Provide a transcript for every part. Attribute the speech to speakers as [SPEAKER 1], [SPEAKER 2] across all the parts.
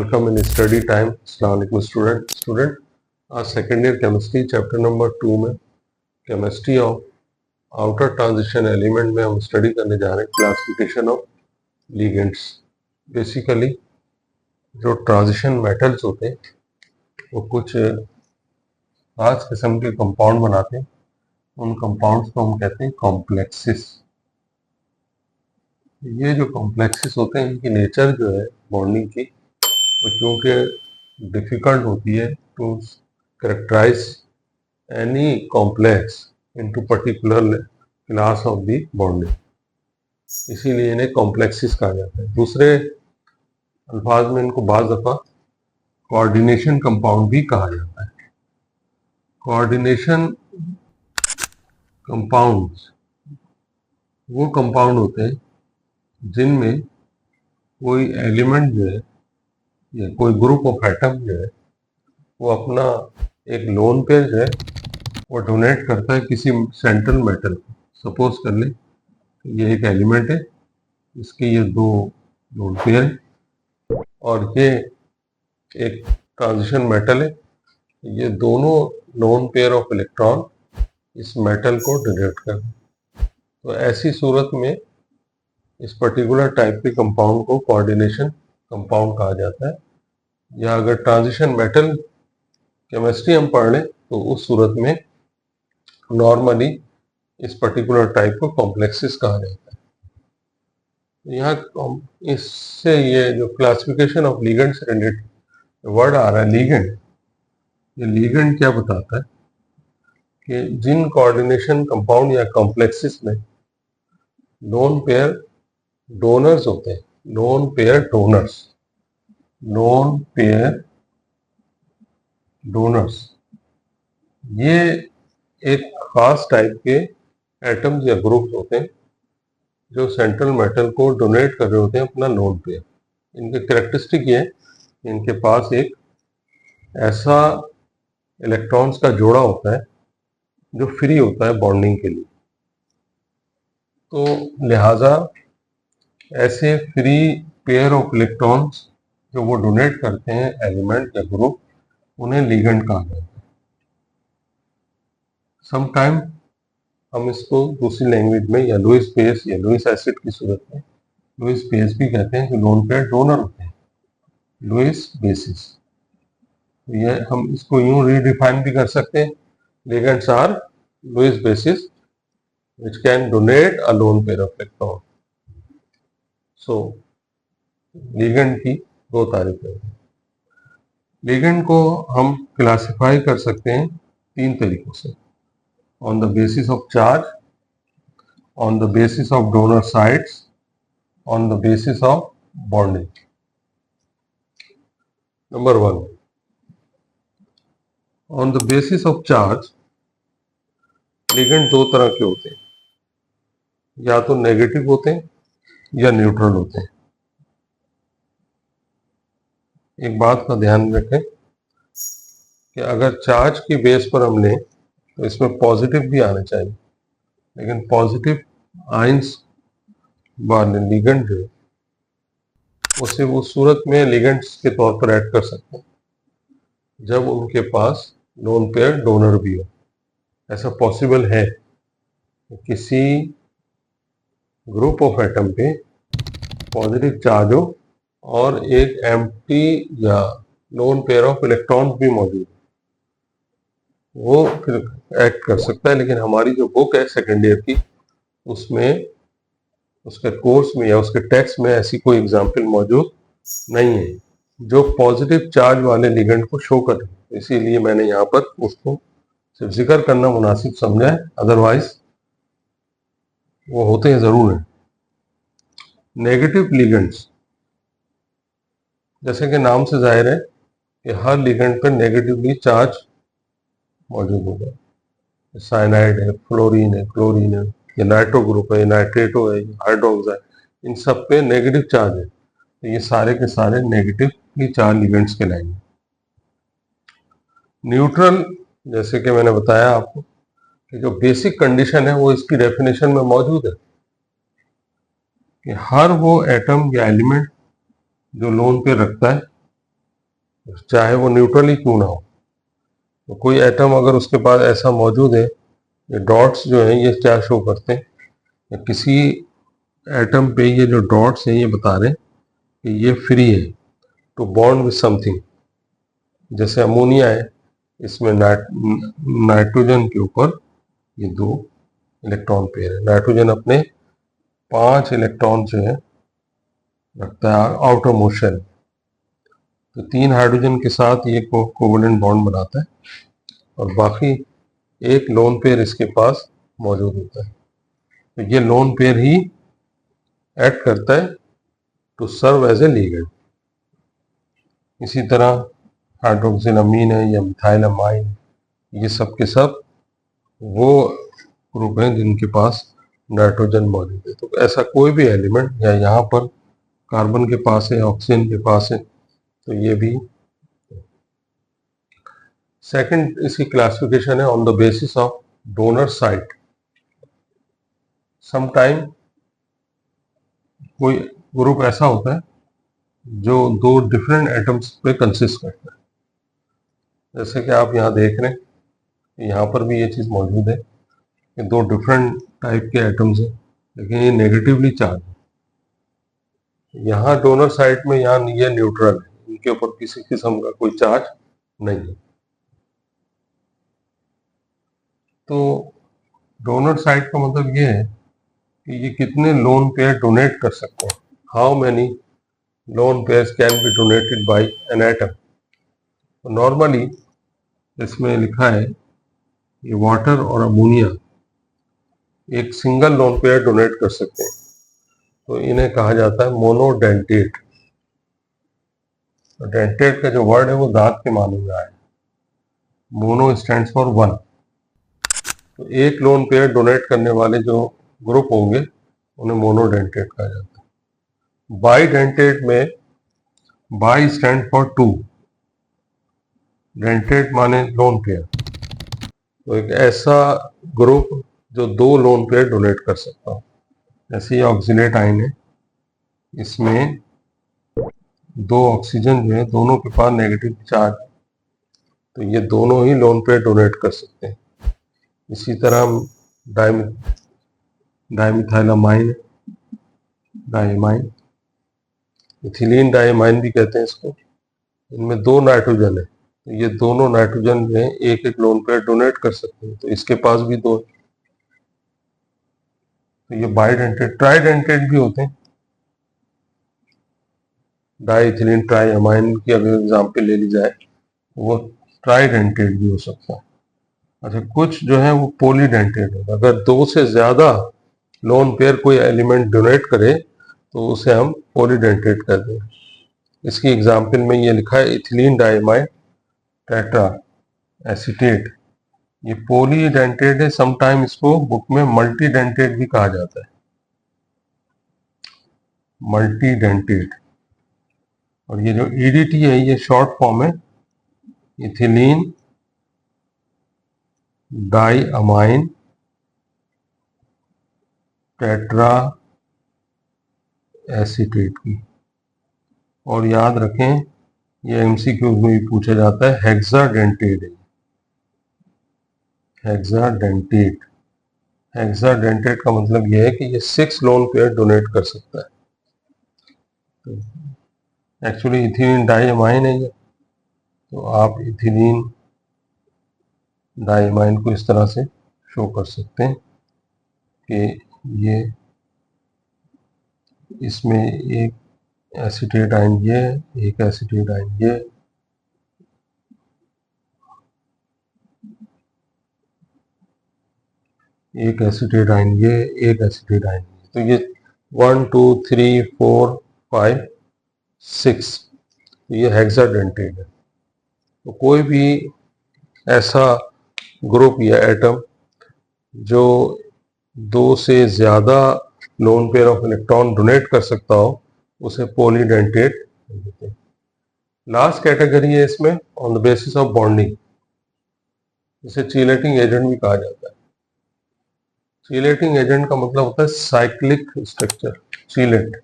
[SPEAKER 1] Welcome in study time. अस्सलाम वालेकुम student आज second year chemistry chapter number 2 में chemistry of outer transition element में हम स्टडी करने जा रहे हैं क्लासिफिकेशन ऑफ लिगेंड्स। बेसिकली जो ट्रांजिशन मेटल्स होते हैं वो कुछ खास किस्म के कंपाउंड बनाते हैं। उन कंपाउंड्स को हम कहते हैं कॉम्प्लेक्सेस। ये जो कॉम्प्लेक्सेस होते हैं इनकी नेचर जो है बॉन्डिंग की क्योंकि डिफ़िकल्ट होती है to characterise any complex into particular class of the bonding, इसीलिए इन्हें कॉम्प्लेक्सेस कहा जाता है। दूसरे अल्फाज में इनको बाज़ दफ़ा कोऑर्डिनेशन कंपाउंड भी कहा जाता है। कोऑर्डिनेशन कंपाउंड्स वो कंपाउंड होते हैं जिनमें कोई एलिमेंट जो है या कोई ग्रुप ऑफ एटम जो है वो अपना एक लोन पेयर जो है वो डोनेट करता है किसी सेंट्रल मेटल को। सपोज कर ले ये एक एलिमेंट है, इसके ये दो लोन पेयर है और ये एक ट्रांजिशन मेटल है। ये दोनों लोन पेयर ऑफ इलेक्ट्रॉन इस मेटल को डोनेट करते हैं। तो ऐसी सूरत में इस पर्टिकुलर टाइप के कंपाउंड को कोऑर्डिनेशन कंपाउंड कहा जाता है। या अगर ट्रांजिशन मेटल केमिस्ट्री हम पढ़ लें तो उस सूरत में नॉर्मली इस पर्टिकुलर टाइप को कॉम्प्लेक्सेस कहा जाता है। यहाँ इससे ये जो क्लासिफिकेशन ऑफ लिगेंड से रिलेटेड वर्ड आ रहा है लिगेंड, ये लिगेंड क्या बताता है कि जिन कोऑर्डिनेशन कंपाउंड या कॉम्प्लेक्सेस में लोन पेयर डोनर्स होते हैं, लोन पेयर डोनर्स, ये एक खास टाइप के एटम्स या ग्रुप्स होते हैं जो सेंट्रल मेटल को डोनेट कर रहे होते हैं अपना लोन पेयर। इनके कैरेक्टरिस्टिक ये है कि इनके पास एक ऐसा इलेक्ट्रॉन्स का जोड़ा होता है जो फ्री होता है बॉन्डिंग के लिए। तो लिहाजा ऐसे फ्री पेयर ऑफ इलेक्ट्रॉन्स जो वो डोनेट करते हैं एलिमेंट या ग्रुप, उन्हें लिगेंड कहा जाता है। समटाइम हम इसको दूसरी लैंग्वेज में या लुईस बेस या लुईस एसिड की सूरत में लुईस बेस भी कहते हैं, जो लोन पेयर डोनर होते हैं, लुईस बेसिस। ये हम इसको यूं रीडिफाइन भी कर सकते हैं, ligands are Lewis basis which can donate a lone pair of electron. So ligand की दो तारीफें हैं। लिगेंड को हम क्लासिफाई कर सकते हैं तीन तरीकों से, on the basis of charge, on the basis of donor sites, on the basis of bonding. Number 1, on the basis of charge ligand दो तरह के होते हैं, या तो नेगेटिव होते हैं या न्यूट्रल होते हैं। एक बात का ध्यान रखें कि अगर चार्ज की बेस पर हम लें तो इसमें पॉजिटिव भी आने चाहिए, लेकिन पॉजिटिव आयंस वाले लिगेंड जो उसे उस सूरत में लिगेंड्स के तौर पर ऐड कर सकते हैं जब उनके पास लोन पेयर डोनर भी हो। ऐसा पॉसिबल है किसी ग्रुप ऑफ एटम पे पॉजिटिव चार्ज हो और एक एम्प्टी या लोन पेयर ऑफ इलेक्ट्रॉन्स भी मौजूद है, वो फिर एक्ट कर सकता है। लेकिन हमारी जो बुक है सेकेंड ईयर की, उसमें उसके कोर्स में या उसके टेक्स्ट में ऐसी कोई एग्जाम्पल मौजूद नहीं है जो पॉजिटिव चार्ज वाले लिगेंड को शो करे। इसीलिए मैंने यहाँ पर उसको सिर्फ जिक्र करना मुनासिब समझा है, अदरवाइज वो होते हैं ज़रूर हैं। नेगेटिव लिगेंड्स, जैसे कि नाम से जाहिर है कि हर लिगेंड पर नेगेटिवली चार्ज मौजूद होगा। साइनाइड है, फ्लोरीन है, क्लोरीन है, ये नाइट्रो ग्रुप है, नाइट्रेटो है, हाइड्रोक्साइड, इन सब पे नेगेटिव चार्ज है। तो ये सारे के सारे नेगेटिवली चार्ज लिगेंड्स कहलाएंगे। न्यूट्रल, जैसे कि मैंने बताया आपको कि जो बेसिक कंडीशन है वो इसकी डेफिनेशन में मौजूद है कि हर वो एटम या एलिमेंट जो लोन पे रखता है चाहे वो न्यूट्रल ही क्यों ना हो। तो कोई एटम अगर उसके पास ऐसा मौजूद है, ये डॉट्स जो हैं ये क्या शो करते हैं, किसी एटम पे ये जो डॉट्स हैं ये बता रहे हैं कि ये फ्री है टू बॉन्ड विथ समथिंग। जैसे अमोनिया है, इसमें नाइट्रोजन के ऊपर ये 2 इलेक्ट्रॉन पेयर है। नाइट्रोजन अपने 5 इलेक्ट्रॉन जो है रखता है आउटर मोशन। तो 3 हाइड्रोजन के साथ ये कोवलेंट बॉन्ड बनाता है और बाकी एक लोन पेयर इसके पास मौजूद होता है। तो ये लोन पेयर ही एक्ट करता है to serve as a ligand. इसी तरह हाइड्रोक्सिलामीन है या मिथाइलामाइन, ये सब के सब वो ग्रुप हैं जिनके पास नाइट्रोजन मौजूद है। तो ऐसा कोई भी एलिमेंट या यहाँ पर कार्बन के पास है, ऑक्सीजन के पास है, तो ये भी। सेकंड इसकी क्लासिफिकेशन है on the basis of donor site. Sometime कोई ग्रुप ऐसा होता है जो 2 डिफरेंट एटम्स पे कंसिस्ट करता है। जैसे कि आप यहाँ देख रहे हैं, यहाँ पर भी ये चीज़ मौजूद है कि 2 डिफरेंट टाइप के एटम्स हैं, लेकिन ये नेगेटिवली चार्ज है। यहाँ डोनर साइट में यहाँ ये न्यूट्रल है, इनके ऊपर किसी किस्म का कोई चार्ज नहीं है। तो डोनर साइट का मतलब ये है कि ये कितने लोन पेयर डोनेट कर सकते हैं, how many lone pairs can be donated bye an atom. Normally इसमें लिखा है कि वाटर और अमोनिया एक सिंगल लोन पेयर डोनेट कर सकते हैं, तो इन्हें कहा जाता है मोनोडेंटेट। डेंटेट का जो वर्ड है वो दांत के माने में आया है। Mono stands for 1। तो एक लोन पेयर डोनेट करने वाले जो ग्रुप होंगे उन्हें मोनोडेंटेट कहा जाता है। बाईडेंटेट में बाई स्टैंड फॉर 2, डेंटेट माने लोन पेयर। तो एक ऐसा ग्रुप जो 2 लोन पेयर डोनेट कर सकता हो। जैसे ये ऑक्सीलेट आयन है, इसमें 2 ऑक्सीजन जो है दोनों के पास नेगेटिव चार्ज, तो ये दोनों ही लोन पेयर डोनेट कर सकते हैं। इसी तरह डाइमिथाइलामाइन, डाइमाइन, इथिलीन डाइमाइन भी कहते हैं इसको। इनमें 2 नाइट्रोजन है, तो ये दोनों नाइट्रोजन जो है एक एक लोन पेयर डोनेट कर सकते हैं, तो इसके पास भी 2 है। तो ये बाईडेंटेट। ट्राईडेंटेट भी होते हैं, डाइथिलीन ट्राइअमाइन की अगर एग्जाम्पल ले ली जाए वो ट्राईडेंटेट भी हो सकता है। अच्छा, कुछ जो है वो पॉलीडेंटेट होता है। अगर 2 से ज़्यादा लोन पेयर कोई एलिमेंट डोनेट करे तो उसे हम पॉलीडेंटेट कहते हैं। इसकी एग्जाम्पल में ये लिखा है इथिलीन डाइमाइन टेट्रा एसीटेट। ये पॉलीडेंटेट है, समटाइम इसको बुक में मल्टीडेंटेट भी कहा जाता है। मल्टीडेंटेट। और ये जो ईडीटी है ये शॉर्ट फॉर्म है इथिलीन डाइअमाइन टेट्रा एसीटेट की। और याद रखें ये एमसीक्यूज में भी पूछा जाता है, हेक्साडेंटेट है। हेक्साडेंटेट। हेक्साडेंटेट का मतलब यह है कि ये 6 लोन पेयर डोनेट कर सकता है। तो एक्चुअली इथिलीन डाइअमाइन है ये, तो आप इथिलीन डाइअमाइन को इस तरह से शो कर सकते हैं कि ये इसमें एक एसीटेट आयन ये, एक एसीटेट आयन ये, एक एसीटेट आयन ये, एक एसीटेट आयन ये। तो ये 1 2 3 4 5 6, तो ये हेक्साडेंटेट है। तो कोई भी ऐसा ग्रुप या एटम जो 2 से ज़्यादा lone pair of electron donate कर सकता हो उसे पॉलीडेंटेट कहते हैं। लास्ट कैटेगरी है इसमें on the basis of bonding, इसे चीलेटिंग एजेंट भी कहा जाता है। चीलेटिंग एजेंट का मतलब होता है cyclic structure. चीलेट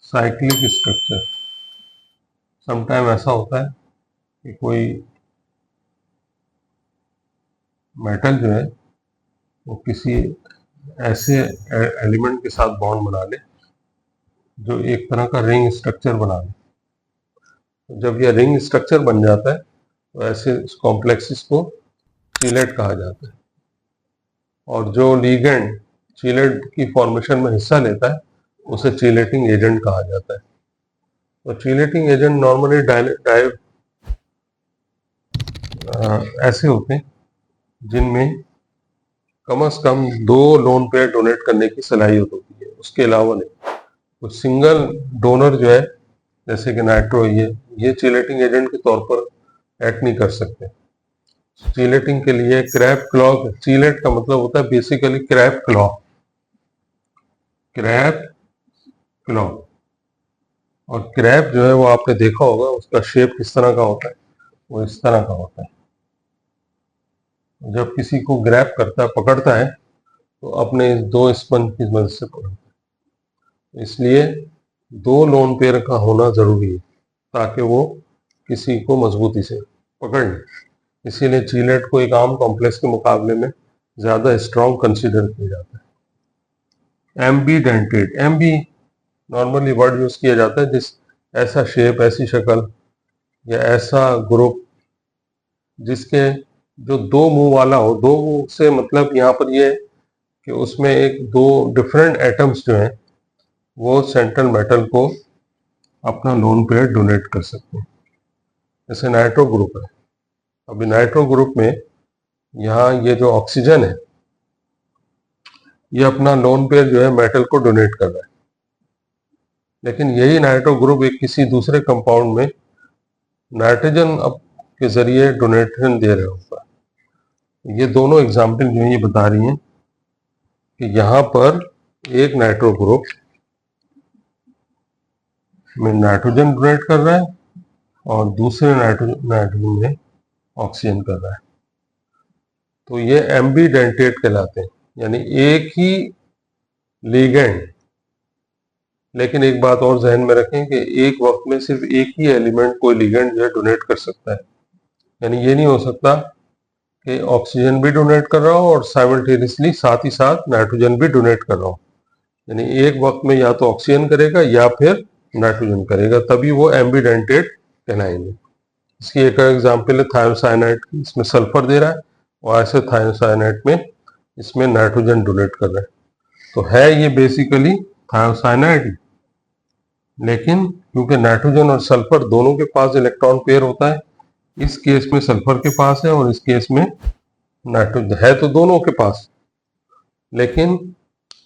[SPEAKER 1] cyclic structure. Sometime ऐसा होता है कि कोई मेटल जो है वो किसी ऐसे एलिमेंट के साथ बॉन्ड बना ले जो एक तरह का रिंग स्ट्रक्चर बना ले। तो जब यह रिंग स्ट्रक्चर बन जाता है तो ऐसे कॉम्प्लेक्सेस को चीलेट कहा जाता है, और जो लीगेंड चीलेट की फॉर्मेशन में हिस्सा लेता है उसे चीलेटिंग एजेंट कहा जाता है। तो चीलेटिंग एजेंट नॉर्मली ऐसे होते हैं जिनमें कम से कम 2 लोन पेयर डोनेट करने की सलाहियत होती है, उसके अलावा नहीं। तो सिंगल डोनर जो है जैसे कि नाइट्रो, ये चीलेटिंग एजेंट के तौर पर एक्ट नहीं कर सकते। चीलेटिंग के लिए क्रैब क्लॉ, चीलेट का मतलब होता है basically crab claw, crab claw. और क्रैब जो है वो आपने देखा होगा उसका शेप किस तरह का होता है, वो इस तरह का होता है। जब किसी को ग्रैब करता है, पकड़ता है, तो अपने इस 2 स्पंज की मदद से पकड़ता है। इसलिए 2 लोन पेयर का होना जरूरी है ताकि वो किसी को मजबूती से पकड़ ले। इसीलिए चीलेट को एक आम कॉम्प्लेक्स के मुकाबले में ज्यादा स्ट्रॉन्ग कंसीडर किया जाता है। Aamby dented, Aamby normally word use किया जाता है जिस ऐसा शेप, ऐसी शक्ल या ऐसा ग्रुप जिसके जो 2 मुंह वाला हो। 2 मुंह से मतलब यहाँ पर ये कि उसमें एक 2 डिफरेंट एटम्स जो हैं वो सेंट्रल मेटल को अपना लोन पेयर डोनेट कर सकते हैं। जैसे नाइट्रो ग्रुप है, अभी नाइट्रो ग्रुप में यहाँ ये जो ऑक्सीजन है ये अपना लोन पेयर जो है मेटल को डोनेट कर रहा है, लेकिन यही नाइट्रो ग्रुप एक किसी दूसरे कंपाउंड में नाइट्रोजन के जरिए डोनेशन दे रहा होगा। ये दोनों एग्जाम्पल जो है ये बता रही हैं कि यहाँ पर एक नाइट्रो ग्रुप में नाइट्रोजन डोनेट कर रहा है और दूसरे नाइट्रोजन में ऑक्सीजन कर रहा है। तो ये एम्बीडेंटेट कहलाते हैं, यानी एक ही लिगेंड। लेकिन एक बात और जहन में रखें कि एक वक्त में सिर्फ एक ही एलिमेंट कोई लिगेंड जो है डोनेट कर सकता है। यानी ये नहीं हो सकता कि ऑक्सीजन भी डोनेट कर रहा हो और साइमल्टेनियसली साथ ही साथ नाइट्रोजन भी डोनेट कर रहा हो। यानी एक वक्त में या तो ऑक्सीजन करेगा या फिर नाइट्रोजन करेगा, तभी वो एम्बीडेंटेट कहलाएंगे। इसकी एक एग्जाम्पल है थायोसाइनाइड, इसमें सल्फर दे रहा है और ऐसे थायोसाइनाइड में इसमें नाइट्रोजन डोनेट कर रहा है। तो है ये बेसिकली थायोसाइनाइड, लेकिन क्योंकि नाइट्रोजन और सल्फर दोनों के पास इलेक्ट्रॉन पेयर होता है, इस केस में सल्फर के पास है और इस केस में नाइट्रोजन है, तो दोनों के पास। लेकिन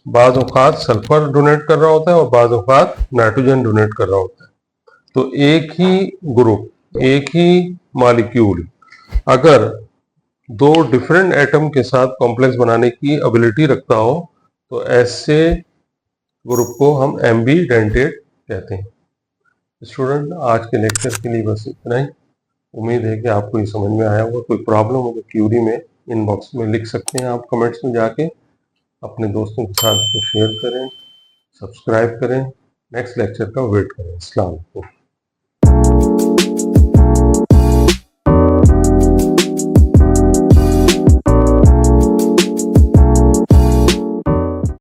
[SPEAKER 1] बाज़ औक़ात सल्फर डोनेट कर रहा होता है और बाज़ औक़ात नाइट्रोजन डोनेट कर रहा होता है। तो एक ही ग्रुप, एक ही मॉलिक्यूल अगर 2 डिफरेंट एटम के साथ कॉम्प्लेक्स बनाने की एबिलिटी रखता हो तो ऐसे ग्रुप को हम एम्बीडेंटेट कहते हैं। स्टूडेंट, आज के लेक्चर के लिए बस इतना ही। उम्मीद है कि आपको ये समझ में आया होगा। कोई प्रॉब्लम हो तो क्यूरी में इनबॉक्स में लिख सकते हैं आप, कमेंट्स में जाके अपने दोस्तों के साथ इसको शेयर करें, सब्सक्राइब करें, नेक्स्ट लेक्चर का वेट करें। अस्सलाम वालेकुम।